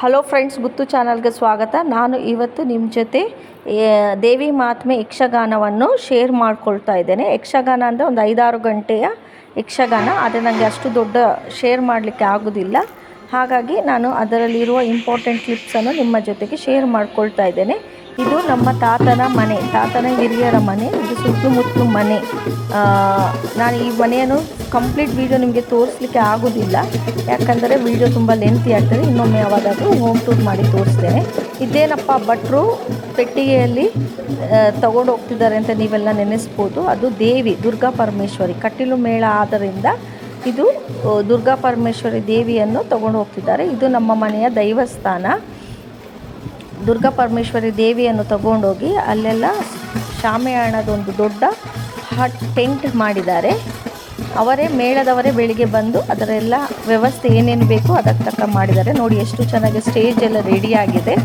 Hello friends, ಗುತ್ತು ಚಾನಲ್ಗೆ ಸ್ವಾಗತ. ನಾನು ಇವತ್ತು ನಿಮ್ಮ ಜೊತೆ ದೇವಿ ಮಹಾತ್ಮೆ ಯಕ್ಷಗಾನವನ್ನು ಶೇರ್ ಮಾಡ್ಕೊಳ್ತಾ ಇದ್ದೇನೆ. ಯಕ್ಷಗಾನ ಅಂದರೆ ಒಂದು 5-6 ಗಂಟೆಯ ಯಕ್ಷಗಾನ. ಆದರೆ ನನಗೆ ಅಷ್ಟು ದೊಡ್ಡ ಶೇರ್ ಮಾಡಲಿಕ್ಕೆ ಆಗೋದಿಲ್ಲ. ಹಾಗಾಗಿ ನಾನು ಅದರಲ್ಲಿರುವ ಇಂಪಾರ್ಟೆಂಟ್ ಕ್ಲಿಪ್ಸನ್ನು ನಿಮ್ಮ ಜೊತೆಗೆ ಶೇರ್ ಮಾಡ್ಕೊಳ್ತಾ ಇದ್ದೇನೆ. ಇದು ನಮ್ಮ ತಾತನ ಮನೆ, ತಾತನ ಹಿರಿಯರ ಮನೆ. ಇದು ಸುತ್ತಮುತ್ತಲು ಮನೆ. ನಾನು ಈ ಮನೆಯನ್ನು ಕಂಪ್ಲೀಟ್ ವೀಡಿಯೋ ನಿಮಗೆ ತೋರಿಸ್ಲಿಕ್ಕೆ ಆಗೋದಿಲ್ಲ, ಯಾಕಂದರೆ ವೀಡಿಯೋ ತುಂಬ ಲೆಂತಿ ಆಗ್ತದೆ. ಇನ್ನೊಮ್ಮೆ ಯಾವಾಗಾದರೂ ಹೋಮ್ ಟೂರ್ ಮಾಡಿ ತೋರಿಸ್ತೇನೆ. ಇದೇನಪ್ಪ ಭಟ್ರು ಪೆಟ್ಟಿಗೆಯಲ್ಲಿ ತಗೊಂಡು ಹೋಗ್ತಿದ್ದಾರೆ ಅಂತ ನೀವೆಲ್ಲ ನೆನೆಸ್ಬೋದು. ಅದು ದೇವಿ ದುರ್ಗಾ ಪರಮೇಶ್ವರಿ. ಕಟೀಲು ಮೇಳ ಆದ್ದರಿಂದ ಇದು ದುರ್ಗಾ ಪರಮೇಶ್ವರಿ ದೇವಿಯನ್ನು ತಗೊಂಡು ಹೋಗ್ತಿದ್ದಾರೆ. ಇದು ನಮ್ಮ ಮನೆಯ ದೈವಸ್ಥಾನ. ದುರ್ಗಾ ಪರಮೇಶ್ವರಿ ದೇವಿಯನ್ನು ತಗೊಂಡೋಗಿ ಅಲ್ಲೆಲ್ಲ ಶಾಮಿಯಾನದೊಂದು ದೊಡ್ಡ ಟೆಂಟ್ ಮಾಡಿದ್ದಾರೆ. ಅವರೇ ಮೇಳದವರೇ ಬೆಳಿಗ್ಗೆ ಬಂದು ಅದರೆಲ್ಲ ವ್ಯವಸ್ಥೆ ಏನೇನು ಬೇಕೋ ಅದಕ್ಕೆ ತಕ್ಕ ಮಾಡಿದ್ದಾರೆ. ನೋಡಿ ಎಷ್ಟು ಚೆನ್ನಾಗಿ ಸ್ಟೇಜ್ ಎಲ್ಲ ರೆಡಿಯಾಗಿದೆ.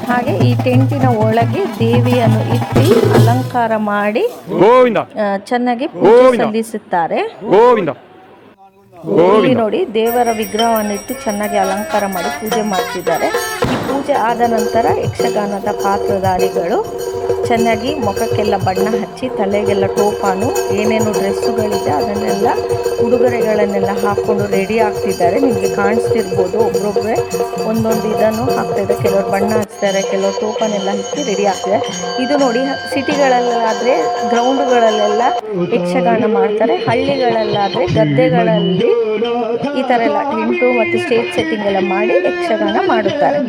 ಹಾಗೆ ಈ ಟೆಂಟಿನ ಒಳಗೆ ದೇವಿಯನ್ನು ಇಟ್ಟು ಅಲಂಕಾರ ಮಾಡಿ ಚೆನ್ನಾಗಿ ಪೂಜೆ ಸಲ್ಲಿಸುತ್ತಾರೆ. ಇಲ್ಲಿ ನೋಡಿ ದೇವರ ವಿಗ್ರಹವನ್ನು ಇಟ್ಟು ಚೆನ್ನಾಗಿ ಅಲಂಕಾರ ಮಾಡಿ ಪೂಜೆ ಮಾಡ್ತಿದ್ದಾರೆ. ಈ ಪೂಜೆ ಆದ ನಂತರ ಯಕ್ಷಗಾನದ ಪಾತ್ರಧಾರಿಗಳು ಚೆನ್ನಾಗಿ ಮುಖಕ್ಕೆಲ್ಲ ಬಣ್ಣ ಹಚ್ಚಿ, ತಲೆಗೆಲ್ಲ ಟೋಪಾನು, ಏನೇನು ಡ್ರೆಸ್ಸುಗಳಿದೆ ಅದನ್ನೆಲ್ಲ ಉಡುಗೊರೆಗಳನ್ನೆಲ್ಲ ಹಾಕ್ಕೊಂಡು ರೆಡಿ ಆಗ್ತಿದ್ದಾರೆ. ನಿಮಗೆ ಕಾಣಿಸ್ತಿರ್ಬೋದು, ಒಬ್ಬರೊಬ್ಬರೇ ಒಂದೊಂದು ಇದನ್ನು ಹಾಕ್ತಾಯಿದ್ದಾರೆ. ಕೆಲವರು ಬಣ್ಣ ಹಚ್ತಾರೆ, ಕೆಲವರು ಟೋಪನೆಲ್ಲ ಹಚ್ಚಿ ರೆಡಿ ಆಗ್ತಿದ್ದಾರೆ. ಇದು ನೋಡಿ ಸಿಟಿಗಳಲ್ಲಾದರೆ ಗ್ರೌಂಡುಗಳಲ್ಲೆಲ್ಲ ಯಕ್ಷಗಾನ ಮಾಡ್ತಾರೆ. ಹಳ್ಳಿಗಳಲ್ಲಾದರೆ ಗದ್ದೆಗಳಲ್ಲಿ ಈ ಥರ ಎಲ್ಲ ಟೆಂಟು ಮತ್ತು ಸ್ಟೇಜ್ ಸೆಟ್ಟಿಂಗ್ ಎಲ್ಲ ಮಾಡಿ ಯಕ್ಷಗಾನ ಮಾಡುತ್ತಾರೆ.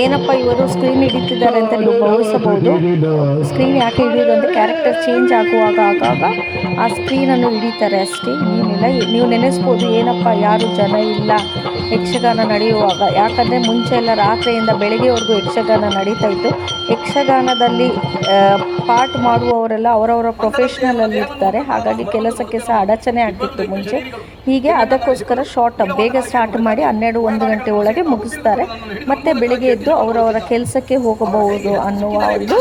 ಏನಪ್ಪ ಇವರು ಸ್ಕ್ರೀನ್ ಹಿಡಿತಿದ್ದಾರೆ ಅಂತ ನೀವು ಭಾವಿಸಬಹುದು. ಸ್ಕ್ರೀನ್ ಯಾಕೆ ಹಿಡಿಯೋದು ಅಂದರೆ ಕ್ಯಾರೆಕ್ಟರ್ ಚೇಂಜ್ ಆಗುವಾಗ ಆಗಾಗ ಆ ಸ್ಕ್ರೀನನ್ನು ಹಿಡಿತಾರೆ ಅಷ್ಟೇ, ಇನ್ನೇನಿಲ್ಲ. ನೀವು ನೆನೆಸ್ಬೋದು ಏನಪ್ಪ ಯಾರು ಜನ ಇಲ್ಲ ಯಕ್ಷಗಾನ ನಡೆಯುವಾಗ. ಯಾಕಂದರೆ ಮುಂಚೆ ಎಲ್ಲ ರಾತ್ರಿಯಿಂದ ಬೆಳಗ್ಗೆವರೆಗೂ ಯಕ್ಷಗಾನ ನಡೀತಾ ಇತ್ತು. ಯಕ್ಷಗಾನದಲ್ಲಿ ಪಾರ್ಟ್ ಮಾಡುವವರೆಲ್ಲ ಅವರವರ ಪ್ರೊಫೆಷ್ನಲಲ್ಲಿ ಇರ್ತಾರೆ. ಹಾಗಾಗಿ ಕೆಲಸಕ್ಕೆ ಸಹ ಅಡಚಣೆ ಆಗ್ತಿತ್ತು ಮುಂಚೆ. ಹೀಗೆ ಅದಕ್ಕೋಸ್ಕರ ಬೇಗ ಸ್ಟಾರ್ಟ್ ಮಾಡಿ 12-1 ಗಂಟೆ ಒಳಗೆ ಮುಗಿಸ್ತಾರೆ. ಮತ್ತು ಬೆಳಿಗ್ಗೆ ಎದ್ದು ಅವರವರ ಕೆಲಸಕ್ಕೆ ಹೋಗಬಹುದು ಅನ್ನುವ ಒಂದು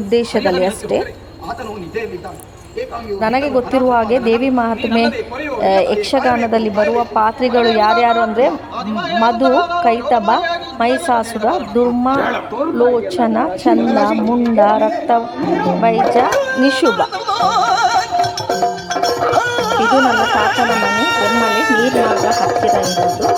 ಉದ್ದೇಶದಲ್ಲಿ ಅಷ್ಟೇ. ನನಗೆ ಗೊತ್ತಿರುವ ಹಾಗೆ ದೇವಿ ಮಹಾತ್ಮೆ ಯಕ್ಷಗಾನದಲ್ಲಿ ಬರುವ ಪಾತ್ರಿಗಳು ಯಾರ್ಯಾರು ಅಂದರೆ ಮಧು, ಕೈತಬ, ಮಹಿಷಾಸುರ, ದುರ್ಮ, ಲೋಚನ, ಚಂದ, ಮುಂಡ, ರಕ್ತ ಬೈಜ, ನಿಶುಭ. ಇದು ನನ್ನ ತಾತನ ಮನೆ. ಎಮ್ಮಲೆ ನೀರಿನಾಗ ಹತ್ತಿರ ಇರೋದು.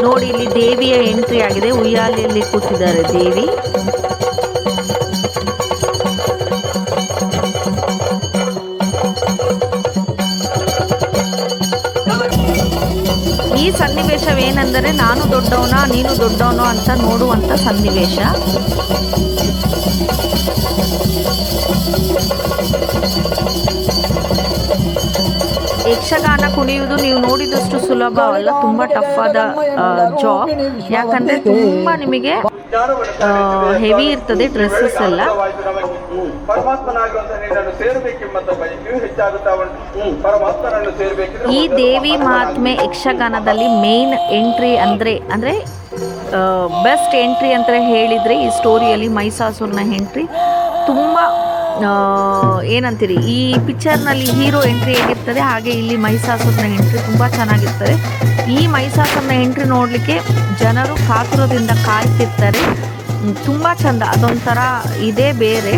ನೋಡಿ, ಇಲ್ಲಿ ದೇವಿಯ ಎಂಟ್ರಿ ಆಗಿದೆ. ಉಯ್ಯಾಲೆಯಲ್ಲಿ ಕೂತಿದ್ದಾರೆ ದೇವಿ. ಈ ಸನ್ನಿವೇಶವೇನೆಂದರೆ ನಾನು ದೊಡ್ಡವನ ನೀನು ದೊಡ್ಡವನೋ ಅಂತ ನೋಡುವಂಥ ಸನ್ನಿವೇಶ. ಯಕ್ಷಗಾನ ಕುಣಿಯುವುದು ನೀವು ನೋಡಿದಷ್ಟು ಸುಲಭವಲ್ಲ, ತುಂಬ ಟಫ್ ಆದ ಜಾಬ್. ಯಾಕಂದರೆ ತುಂಬ ನಿಮಗೆ ಹೆವಿ ಇರ್ತದೆ ಡ್ರೆಸ್ಸಸ್ ಎಲ್ಲ. ಈ ದೇವಿ ಮಹಾತ್ಮೆ ಯಕ್ಷಗಾನದಲ್ಲಿ ಮೇನ್ ಎಂಟ್ರಿ ಅಂದರೆ ಬೆಸ್ಟ್ ಎಂಟ್ರಿ ಅಂತ ಹೇಳಿದರೆ ಈ ಸ್ಟೋರಿಯಲ್ಲಿ ಮಹಿಷಾಸುರನ ಎಂಟ್ರಿ ತುಂಬ ಏನಂತೀರಿ, ಈ ಪಿಕ್ಚರ್ನಲ್ಲಿ ಹೀರೋ ಎಂಟ್ರಿ ಹೇಗಿರ್ತದೆ ಹಾಗೆ ಇಲ್ಲಿ ಮಹಿಷಾಸುರನ ಎಂಟ್ರಿ ತುಂಬ ಚೆನ್ನಾಗಿರ್ತದೆ. ಈ ಮಹಿಷಾಸುರನ ಎಂಟ್ರಿ ನೋಡಲಿಕ್ಕೆ ಜನರು ಕಾತುರದಿಂದ ಕಾಯ್ತಿರ್ತಾರೆ. ತುಂಬ ಚೆಂದ, ಅದೊಂಥರ ಇದೇ ಬೇರೆ.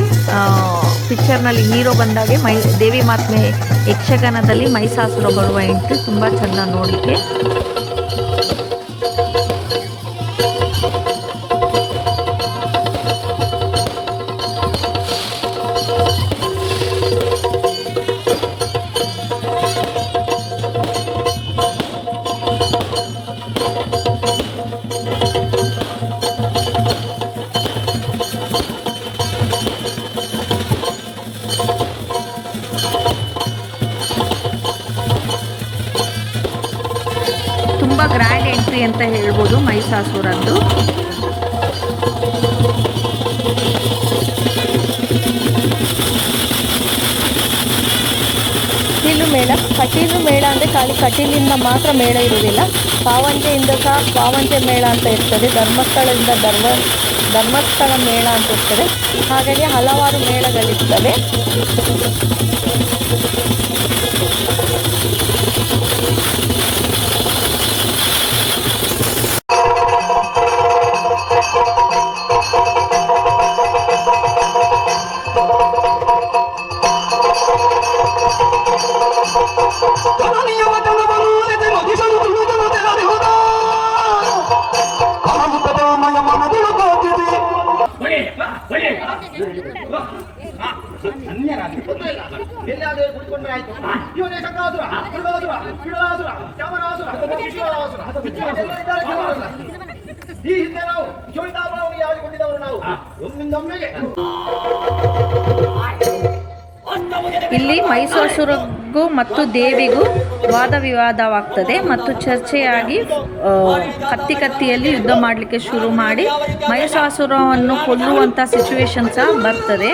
ಪಿಕ್ಚರ್ನಲ್ಲಿ ಹೀರೋ ಬಂದಾಗೆ ದೇವಿ ಮಹಾತ್ಮೆ ಯಕ್ಷಗಾನದಲ್ಲಿ ಮಹಿಷಾಸುರ ಬರುವ ಎಂಟ್ರಿ ತುಂಬ ಚೆಂದ ನೋಡಲಿಕ್ಕೆ. ತುಂಬ ಗ್ರ್ಯಾಂಡ್ ಎಂಟ್ರಿ ಅಂತ ಹೇಳ್ಬೋದು ಮಹಿಷಾಸುರದ್ದು. ಕಟೀಲು ಮೇಳ ಅಂದರೆ ಖಾಲಿ ಕಟೀಲಿಂದ ಮಾತ್ರ ಮೇಳ ಇರುವುದಿಲ್ಲ, ಪಾವಂಜೆಯಿಂದ ಸಹ ಪಾವಂಜೆ ಮೇಳ ಅಂತ ಇರ್ತದೆ, ಧರ್ಮಸ್ಥಳದಿಂದ ಧರ್ಮಸ್ಥಳ ಮೇಳ ಅಂತ ಇರ್ತದೆ. ಹಾಗಾಗಿ ಹಲವಾರು ಮೇಳಗಳಿರ್ತವೆ. ಇಲ್ಲಿ ಮಹಿಷಾಸುರಗೂ ಮತ್ತು ದೇವಿಗೂ ವಾದ ವಿವಾದವಾಗ್ತದೆ ಮತ್ತು ಚರ್ಚೆಯಾಗಿ ಕತ್ತಿಯಲ್ಲಿ ಯುದ್ಧ ಮಾಡಲಿಕ್ಕೆ ಶುರು ಮಾಡಿ ಮಹಿಷಾಸುರವನ್ನು ಕೊಲ್ಲುವಂಥ ಸಿಚುವೇಶನ್ ಸಹ ಬರ್ತದೆ.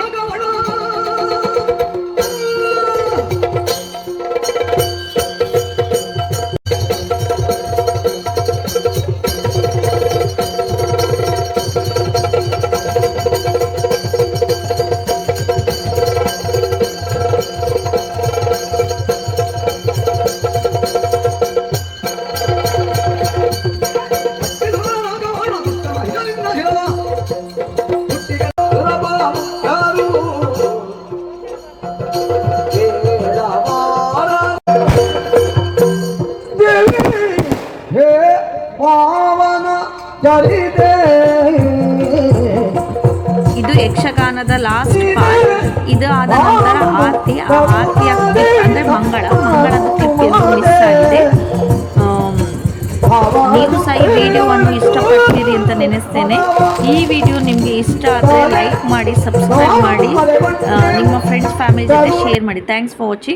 ಇದು ಯಕ್ಷಗಾನದ ಲಾಸ್ಟ್ ಪಾರ್ಟ್. ಇದು ಆದ ನಂತರ ಆರತಿ ಅಂದರೆ ಮಂಗಳದ ಕ್ಲಿಪ್ ಮಿಸ್ ಆಗಿದೆ. ನೀವು ಸಹ ಈ ವಿಡಿಯೋವನ್ನು ಇಷ್ಟಪಡ್ತೀರಿ ಅಂತ ನೆನೆಸ್ತೇನೆ. ಈ ವಿಡಿಯೋ ನಿಮಗೆ ಇಷ್ಟ ಆದರೆ ಲೈಕ್ ಮಾಡಿ, ಸಬ್ಸ್ಕ್ರೈಬ್ ಮಾಡಿ, ನಿಮ್ಮ ಫ್ರೆಂಡ್ಸ್ ಫ್ಯಾಮಿಲಿ ಜೊತೆ ಶೇರ್ ಮಾಡಿ. Thanks for watching.